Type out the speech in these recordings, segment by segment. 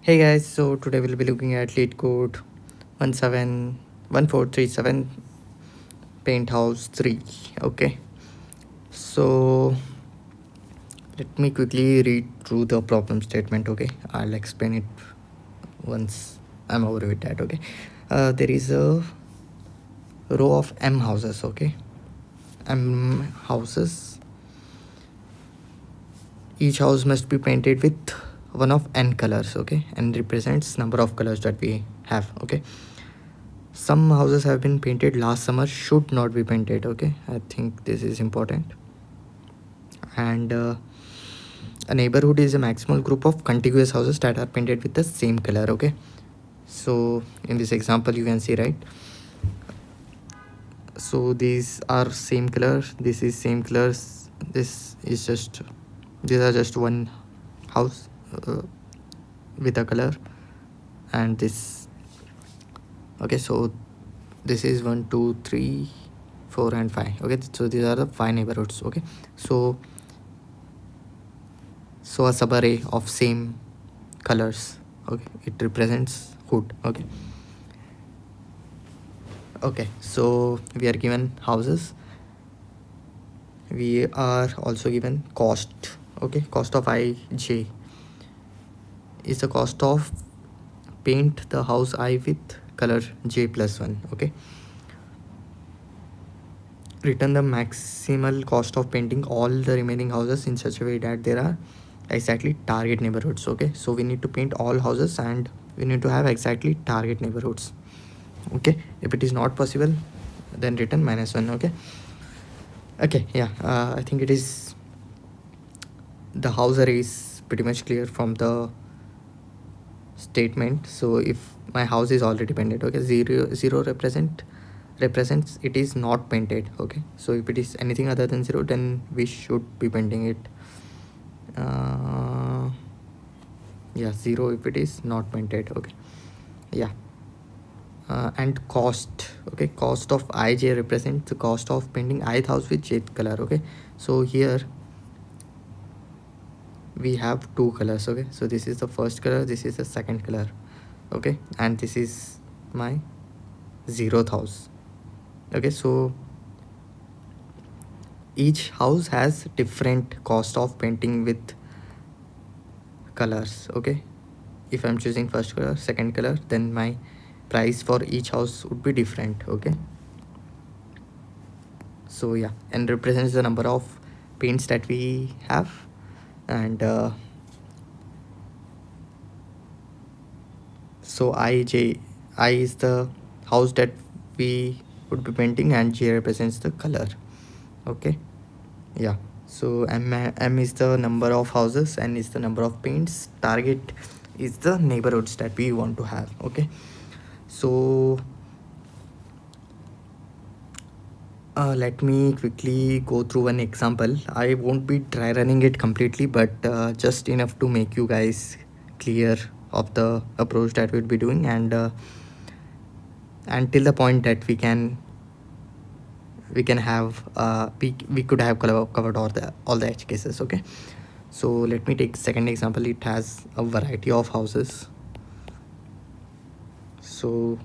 Hey guys, so today we'll be looking at Leetcode 171437 Paint House 3. Okay, so let me quickly read through the problem statement. Okay, I'll explain it once I'm over with that. Okay, there is a row of M houses. Okay, M houses. Each house must be painted with one of n colors. Okay, and represents number of colors that we have. Okay, some houses have been painted last summer should not be painted. Okay, I think this is important. And a neighborhood is a maximal group of contiguous houses that are painted with the same color. Okay, so in this example you can see, right? So these are same color, this is same colors, this is just, these are just one house with a color, and this. Okay, so this is 1 2 3 4 and 5. Okay, so these are the 5 neighborhoods. Okay, so a subarray of same colors. Okay, it represents hood. Okay, so we are given houses, we are also given cost. Okay, cost of ij is the cost of paint the house I with color j plus 1. Okay, return the maximal cost of painting all the remaining houses in such a way that there are exactly target neighborhoods. Okay, so we need to paint all houses and we need to have exactly target neighborhoods. Okay, if it is not possible, then return -1. Okay, yeah, I think it is, the house array is pretty much clear from the statement. So if my house is already painted, okay, zero represents it is not painted. Okay, so if it is anything other than 0, then we should be painting it. Yeah, 0 if it is not painted. Okay, yeah. And cost. Okay, cost of ij represents the cost of painting ith house with jth color. Okay, so here we have two colors. Okay, so this is the first color, this is the second color. Okay, and this is my 0th house. Okay, so each house has different cost of painting with colors. Okay, if I'm choosing first color, second color, then my price for each house would be different. Okay, so yeah, and represents the number of paints that we have. And so I is the house that we would be painting, and j represents the color. Okay, yeah. So m is the number of houses, n is the number of paints, target is the neighborhoods that we want to have. Okay, so let me quickly go through an example. I won't be dry running it completely, but just enough to make you guys clear of the approach that we'll be doing, and till the point that we can have we could have covered all the edge cases. Okay, so let me take second example. It has a variety of houses. So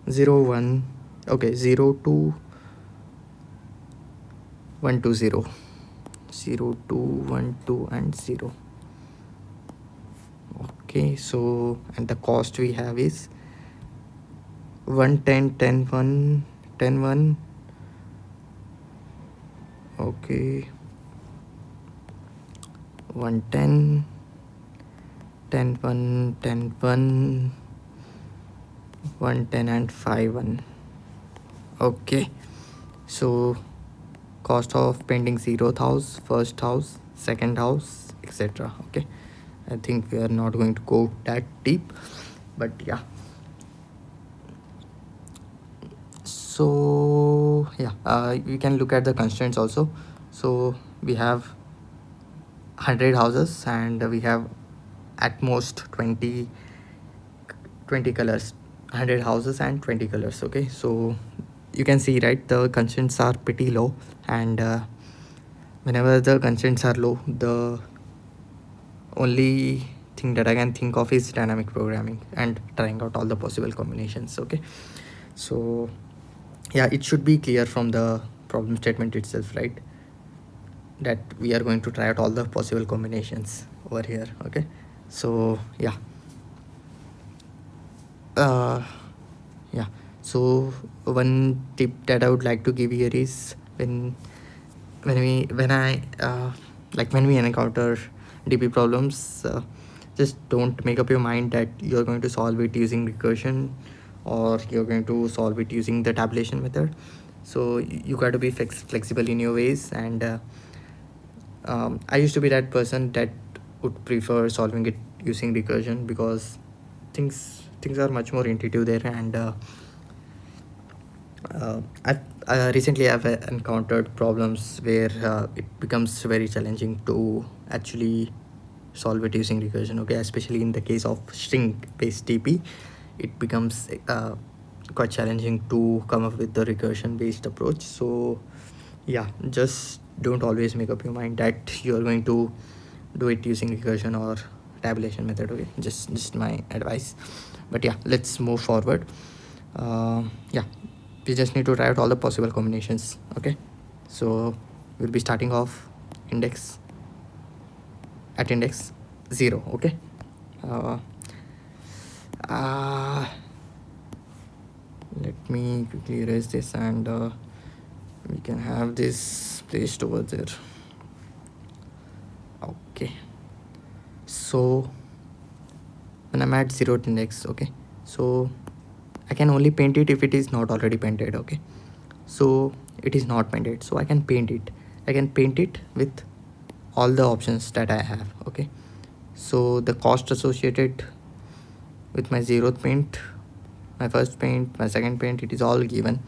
0 1, okay, 0 2 1 2 0, 0 2 1 2 and 0. Okay, so and the cost we have is 1 10 10 1 10 1. Okay, 1 10 10 1 10 1 1 10 and 5 1. Okay, so cost of painting 0th house, first house, second house, etc. Okay, I think we are not going to go that deep, but yeah. So yeah, you can look at the constraints also. So we have 100 houses and we have at most 20 colors. 100 houses and 20 colors. Okay, so you can see, right, the constraints are pretty low, and whenever the constraints are low, the only thing that I can think of is dynamic programming and trying out all the possible combinations. Okay, so yeah, it should be clear from the problem statement itself, right, that we are going to try out all the possible combinations over here. Okay, so yeah, uh, yeah, so one tip that I would like to give here is when we encounter DP problems, just don't make up your mind that you're going to solve it using recursion or you're going to solve it using the tabulation method. So you got to be flexible in your ways, and I used to be that person that would prefer solving it using recursion because things are much more intuitive there, and recently I've encountered problems where it becomes very challenging to actually solve it using recursion. Okay, especially in the case of string-based DP, it becomes quite challenging to come up with the recursion-based approach. So yeah, just don't always make up your mind that you're going to do it using recursion or tabulation method. Okay, just my advice. But yeah, let's move forward. Yeah, we just need to try out all the possible combinations. Okay, so we'll be starting off index at index 0. Okay, uh, uh, let me quickly erase this, and we can have this placed over there. Okay, so when I'm at 0th index, okay, so I can only paint it if it is not already painted. Okay, so it is not painted, so I can paint it. I can paint it with all the options that I have. Okay, so the cost associated with my 0th paint, my first paint, my second paint, it is all given.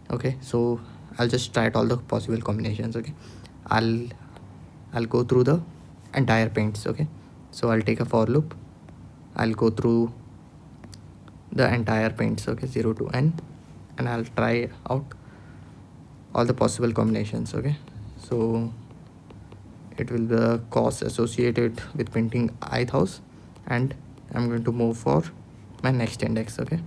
Okay, so I'll just try out all the possible combinations. Okay, I'll go through the entire paints. Okay, so I'll take a for loop, I'll go through the entire paints, okay, 0 to n, and I'll try out all the possible combinations. Okay, so it will be the cost associated with painting ith house, and I'm going to move for my next index. Okay,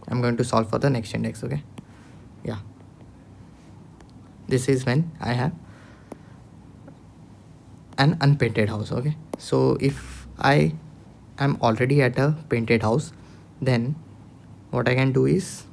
I'm going to solve for the next index. Okay, yeah, this is when I have an unpainted house. Okay, so if I am already at a painted house, then what I can do is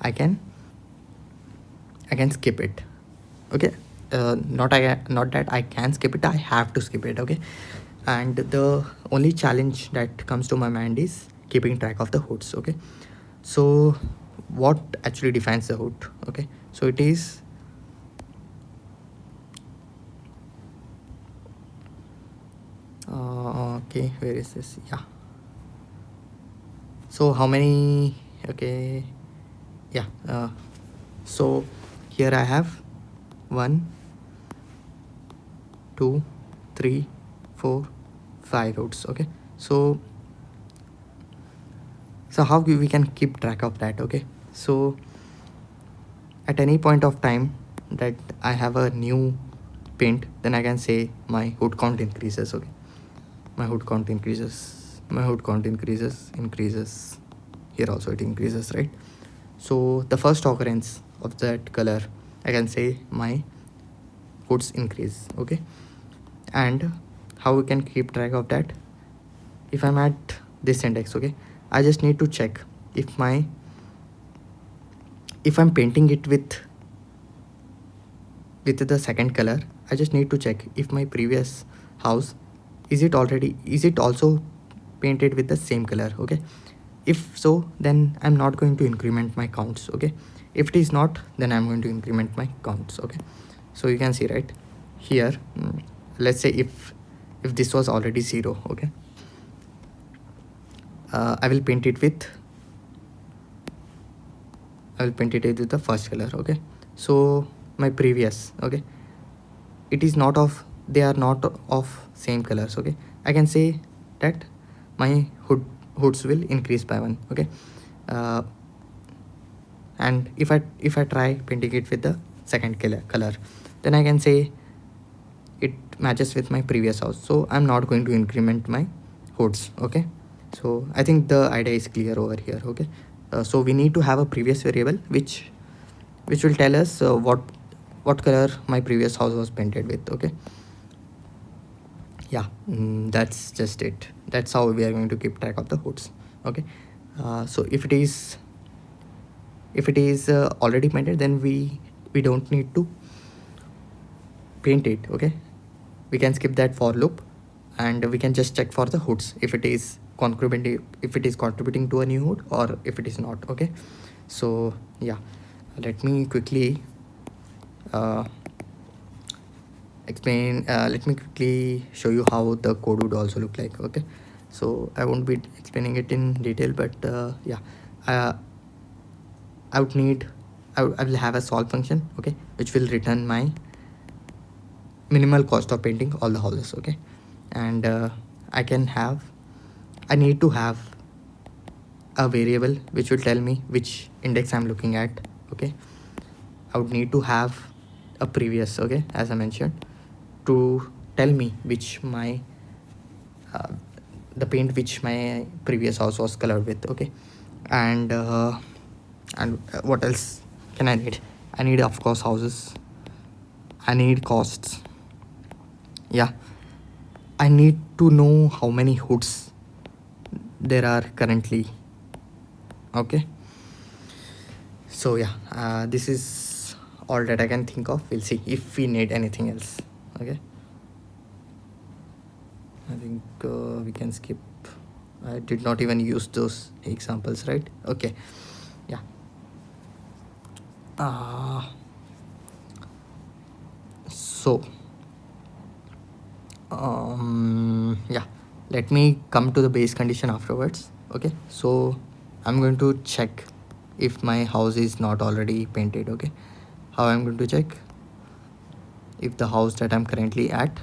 I can skip it. Okay, not that I can skip it, I have to skip it. Okay, and the only challenge that comes to my mind is keeping track of the hoods. Okay, so what actually defines the hood? Okay, so it is okay, where is this? Yeah, so how many? Okay, yeah, so here I have 1 2 3 4 5 hoods. Okay, so how we can keep track of that? Okay, so at any point of time that I have a new paint, then I can say my hood count increases. Okay, my hood count increases, increases. Here also it increases, right? So the first occurrence of that color, I can say my hoods increase. Okay, and how we can keep track of that? If I'm at this index, okay, I just need to check if I'm painting it with the second color. I just need to check if my previous house is it also painted with the same color. Okay, if so, then I'm not going to increment my counts. Okay, if it is not, then I'm going to increment my counts. Okay, so you can see right here, let's say if this was already 0, okay, I will paint it with the first color. Okay, so my previous, okay, it is not of, they are not of same colors. Okay, I can say that my hoods will increase by 1. Okay, and if I try painting it with the second color, then I can say it matches with my previous house, so I'm not going to increment my hoods. Okay, so I think the idea is clear over here. Okay, so we need to have a previous variable which will tell us what color my previous house was painted with. Okay, yeah, that's just it. That's how we are going to keep track of the hoods. Okay, so if it is already painted, then we don't need to paint it. Okay, we can skip that for loop and we can just check for the hoods if it is contributing to a new hood or if it is not. Okay, so yeah, let me quickly let me quickly show you how the code would also look like. Okay, so I won't be explaining it in detail, but yeah, I would need I will have a solve function, okay, which will return my minimal cost of painting all the houses. Okay, and I need to have a variable which will tell me which index I'm looking at. Okay, I would need to have a previous, okay, as I mentioned, to tell me which my the paint which my previous house was colored with. Okay, and what else can I need? I need, of course, houses. I need costs. Yeah, I need to know how many hoods there are currently. Okay, so yeah, this is all that I can think of. We'll see if we need anything else. Okay, I think we can skip. I did not even use those examples, right? Okay, yeah. So yeah, let me come to the base condition afterwards. Okay, so I'm going to check if my house is not already painted. Okay, how I'm going to check? If the house that I'm currently at,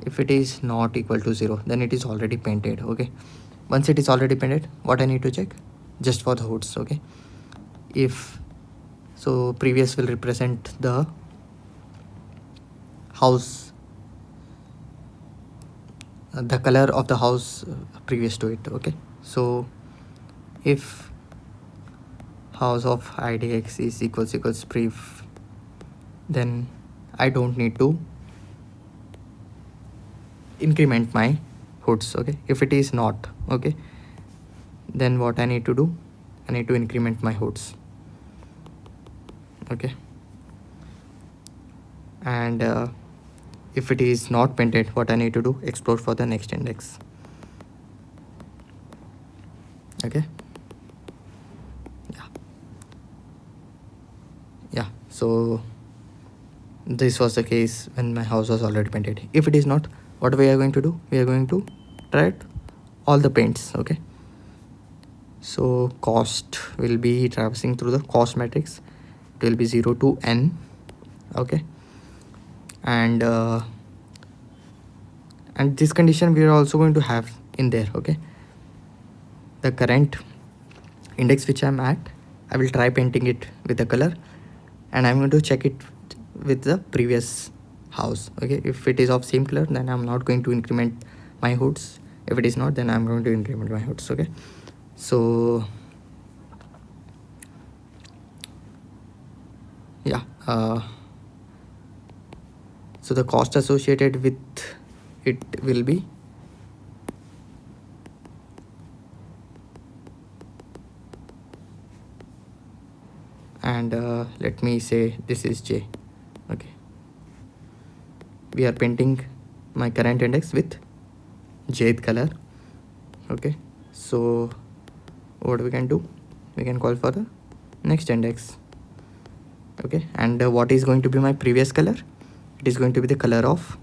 if it is not equal to 0, then it is already painted. Okay, once it is already painted, what I need to check? Just for the hoods. Okay, if so, previous will represent the house, the color of the house previous to it. Okay, so if house of idx is equals prev, then I don't need to increment my hoods. Okay, if it is not, okay, then what I need to do? I need to increment my hoods. Okay, and if it is not painted, what I need to do? Explore for the next index. Okay, yeah, so this was the case when my house was already painted. If it is not, what we are going to do? We are going to try all the paints. Okay, so cost will be traversing through the cost matrix. It will be 0 to n. Okay, and this condition we are also going to have in there. Okay, the current index which I'm at, I will try painting it with the color, and I'm going to check it with the previous house. Okay, if it is of same color, then I'm not going to increment my hoods. If it is not, then I'm going to increment my hoods. Okay, so yeah, so the cost associated with it will be and let me say this is j. Okay, we are painting my current index with jth color. Okay, so what we can do? We can call for the next index. Okay, and what is going to be my previous color? It is going to be the color of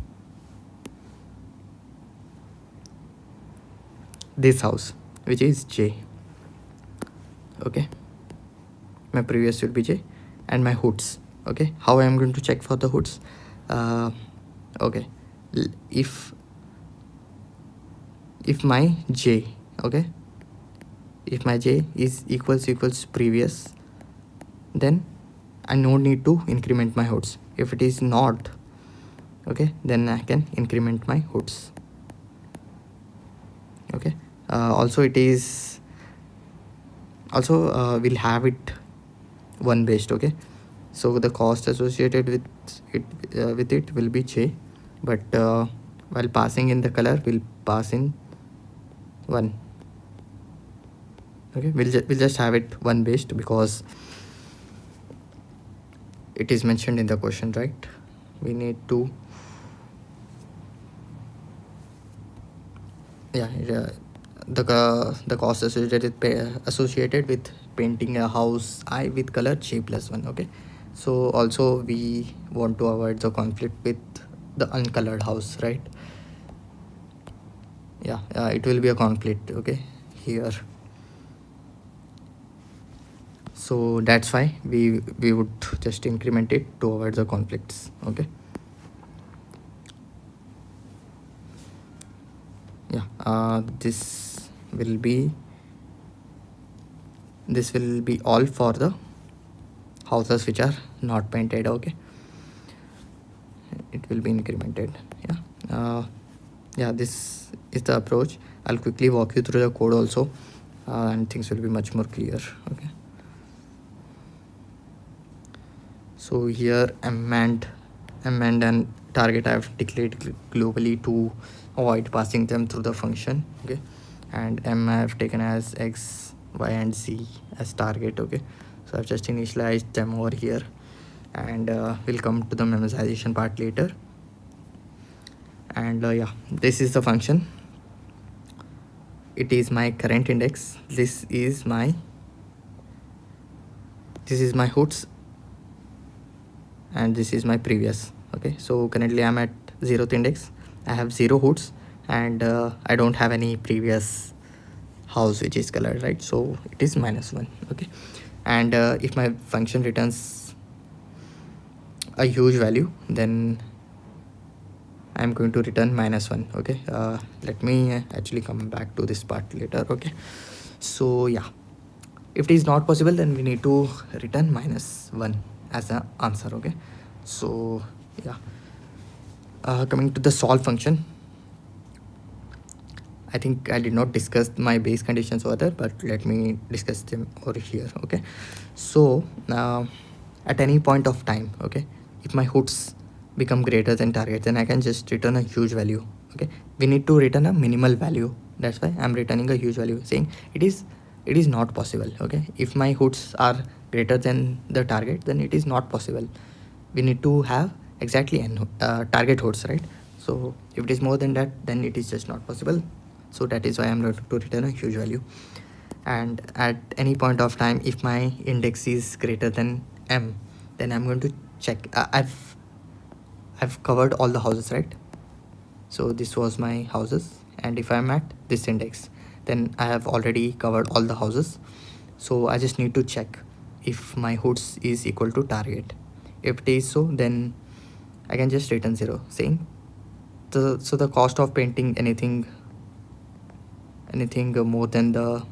this house, which is j. Okay, my previous will be j, and my hoods. Okay, how I am going to check for the hoods? Okay, if my j, okay, if my j is equals previous, then I no need to increment my hoods. If it is not, Okay, then I can increment my hoods. Okay, also it is also we'll have it one based. Okay, so the cost associated with it will be j, but while passing in the color we'll pass in 1. Okay, we'll just have it one based because it is mentioned in the question, right? We need to, yeah, the cost associated with painting a house I with color j plus 1. Okay, so also we want to avoid the conflict with the uncolored house, right? Yeah, it will be a conflict, okay, here. So that's why we would just increment it to avoid the conflicts. Okay, yeah, this will be all for the houses which are not painted. Okay, it will be incremented. Yeah, this is the approach. I'll quickly walk you through the code also, and things will be much more clear. Okay, so here amend and target I have declared globally to avoid passing them through the function. Okay, and m I have taken as x, y and z as target. Okay, so I've just initialized them over here, and we'll come to the memorization part later. And yeah, this is the function. It is my current index. This is my hoods, and this is my previous. Okay, so currently I'm at 0th index. I have 0 hoods, and I don't have any previous house which is colored, right? So it is -1. Okay, and if my function returns a huge value, then I'm going to return -1. Okay, let me actually come back to this part later. Okay, so yeah, if it is not possible, then we need to return -1 as an answer. Okay, so yeah, coming to the solve function, I think I did not discuss my base conditions over there, but let me discuss them over here. Okay, so at any point of time, okay, if my hoods become greater than target, then I can just return a huge value. Okay, we need to return a minimal value. That's why I'm returning a huge value, saying it is not possible. Okay, if my hoods are greater than the target, then it is not possible. We need to have exactly n target hoods, right? So if it is more than that, then it is just not possible. So that is why I'm going to return a huge value. And at any point of time, if my index is greater than m, then I'm going to check. I've covered all the houses, right? So this was my houses, and if I'm at this index, then I have already covered all the houses. So I just need to check if my hoods is equal to target. If it is so, then I can just return 0, saying the cost of painting anything more than the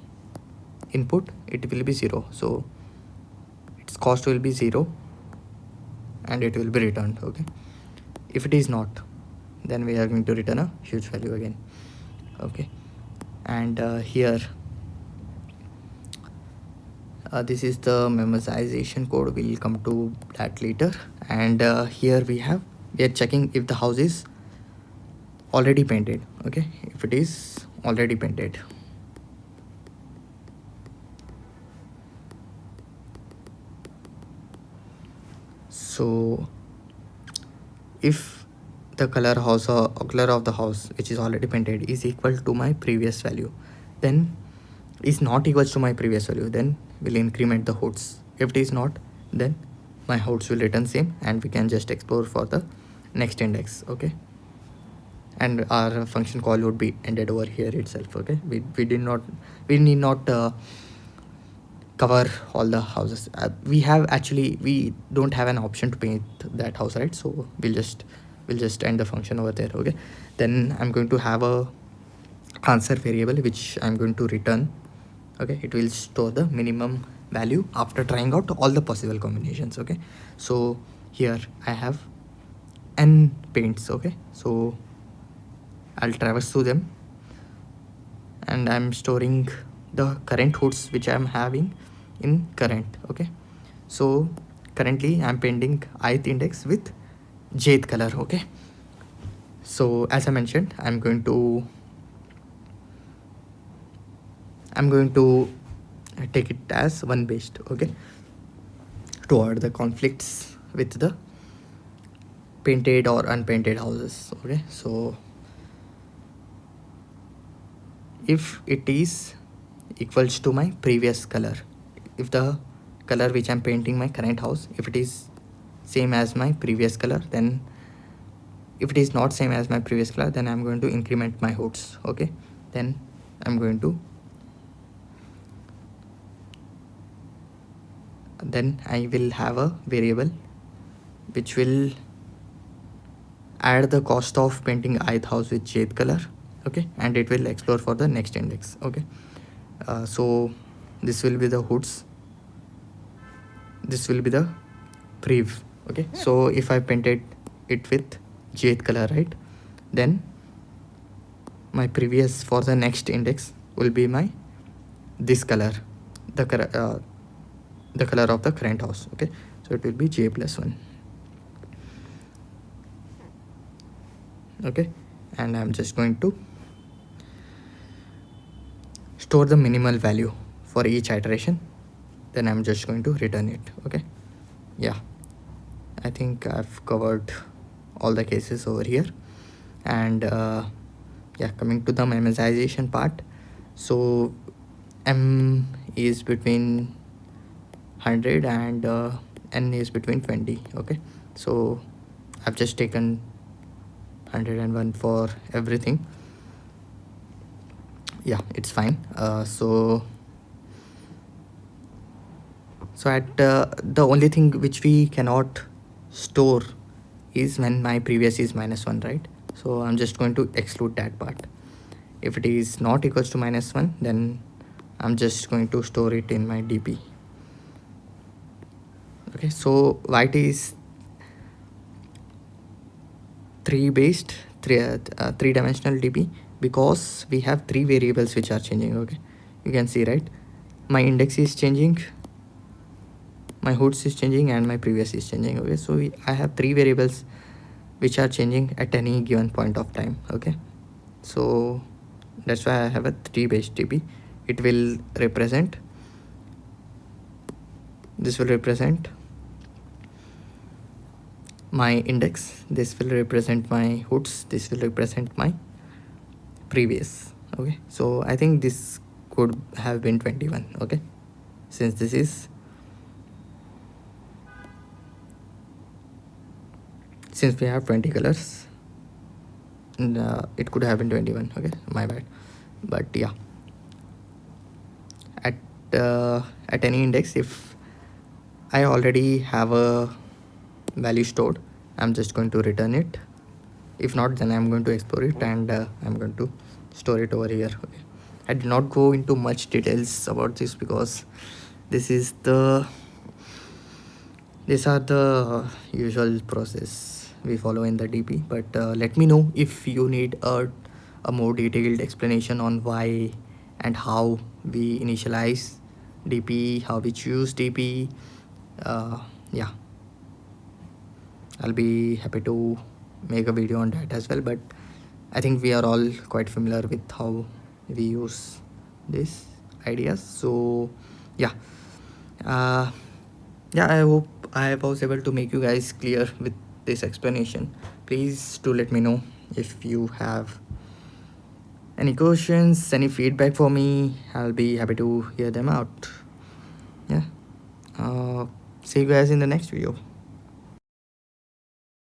input, it will be 0. So its cost will be 0, and it will be returned. Okay, if it is not, then we are going to return a huge value again. Okay, and here this is the memorization code. We'll come to that later. And here we are checking if the house is already painted. Okay, if it is already painted, so if the color of the house which is already painted is equal to my previous value, then is not equal to my previous value, then we'll increment the hoods. If it is not, then my hoods will return same, and we can just explore for the next index. Okay, and our function call would be ended over here itself. Okay, we need not cover all the houses. We don't have an option to paint that house, right? So we'll just end the function over there. Okay, then I'm going to have a answer variable which I'm going to return. Okay, it will store the minimum value after trying out all the possible combinations. Okay, so here I have n paints. Okay, so I'll traverse through them, and I'm storing the current hoods which I'm having in current. Okay, so currently I'm painting ith index with jth color. Okay, so as I mentioned, I'm going to take it as one based. Okay, to avoid the conflicts with the painted or unpainted houses. Okay, so if it is equals to my previous color, if the color which I'm painting my current house, if it is same as my previous color, then if it is not same as my previous color, then I'm going to increment my hoods. Okay, then I'm going to then I will have a variable which will add the cost of painting ith house with jth color. Okay, and it will explore for the next index. Okay, so this will be the hoods, this will be the prev. Okay, so if I painted it with jth color, right, then my previous for the next index will be my this color, the color of the current house. Okay, so it will be j+1. Okay, and I'm just going to store the minimal value for each iteration, then I'm just going to return it. Okay, yeah, I think I've covered all the cases over here. And yeah, coming to the memorization part, so m is between 100 and n is between 20. Okay, so I've just taken 101 for everything. Yeah, it's fine. So at the only thing which we cannot store is when my previous is -1, right? So I'm just going to exclude that part. If it is not equals to -1, then I'm just going to store it in my dp. Okay, so white is three-dimensional dp because we have three variables which are changing. Okay, you can see, right, my index is changing, my hoods is changing, and my previous is changing. Okay, so I have three variables which are changing at any given point of time. Okay, so that's why I have a 3 base dp. It will represent, this will represent my index, this will represent my hoods, this will represent my previous. Okay, so I think this could have been 21. Okay, since this is, since we have 20 colors, and it could have been 21. Okay, my bad. But yeah, at any index, if I already have a value stored, I'm just going to return it. If not, then I'm going to explore it, and I'm going to store it over here. Okay, I did not go into much details about this because these are the usual process we follow in the dp. But let me know if you need a more detailed explanation on why and how we initialize dp, how we choose dp. Yeah, I'll be happy to make a video on that as well. But I think we are all quite familiar with how we use these ideas. So yeah, yeah, I hope I was able to make you guys clear with this explanation. Please do let me know if you have any questions, any feedback for me. I'll be happy to hear them out. Yeah, see you guys in the next video.